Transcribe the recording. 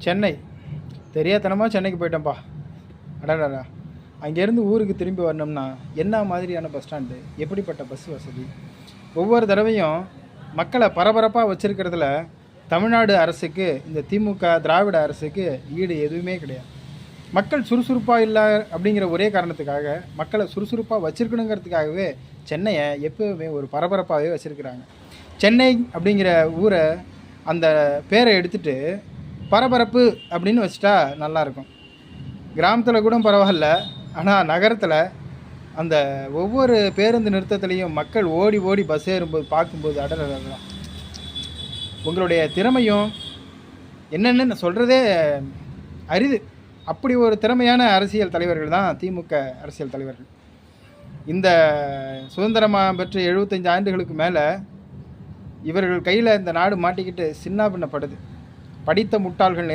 சென்னை தெரியாதனமாக சென்னைக்கு போயிட்டேன்ப்பா. அடடா, அங்கேருந்து ஊருக்கு திரும்பி வரணும்னா என்ன மாதிரியான பஸ் ஸ்டாண்டு, எப்படிப்பட்ட பஸ் வசதி, ஒவ்வொரு தடவையும் மக்களை பரபரப்பாக வச்சுருக்கிறதுல தமிழ்நாடு அரசுக்கு, இந்த திமுக திராவிட அரசுக்கு ஈடு எதுவுமே கிடையாது. மக்கள் சுறுசுறுப்பாக இல்லை அப்படிங்கிற ஒரே காரணத்துக்காக, மக்களை சுறுசுறுப்பாக வச்சுருக்கணுங்கிறதுக்காகவே சென்னையை எப்போவுமே ஒரு பரபரப்பாகவே வச்சுருக்கிறாங்க. சென்னை அப்படிங்கிற ஊரை, அந்த பேரை எடுத்துகிட்டு பரபரப்பு அப்படின்னு வச்சுட்டா நல்லாயிருக்கும். கிராமத்தில் கூட பரவாயில்ல, ஆனால் நகரத்தில் அந்த ஒவ்வொரு பேருந்து நிறுத்தத்துலேயும் மக்கள் ஓடி ஓடி பஸ் ஏறும்போது பார்க்கும்போது அடடா, உங்களுடைய திறமையும் என்னென்னு நான் சொல்கிறதே அரிது. அப்படி ஒரு திறமையான அரசியல் தலைவர்கள் தான் திமுக அரசியல் தலைவர்கள். இந்த சுதந்திரமாக பெற்ற 75 ஆண்டுகளுக்கு மேலே இவர்கள் கையில் இந்த நாடு மாட்டிக்கிட்டு சின்ன பின்னப்படுது. படித்த முட்டாள்கள்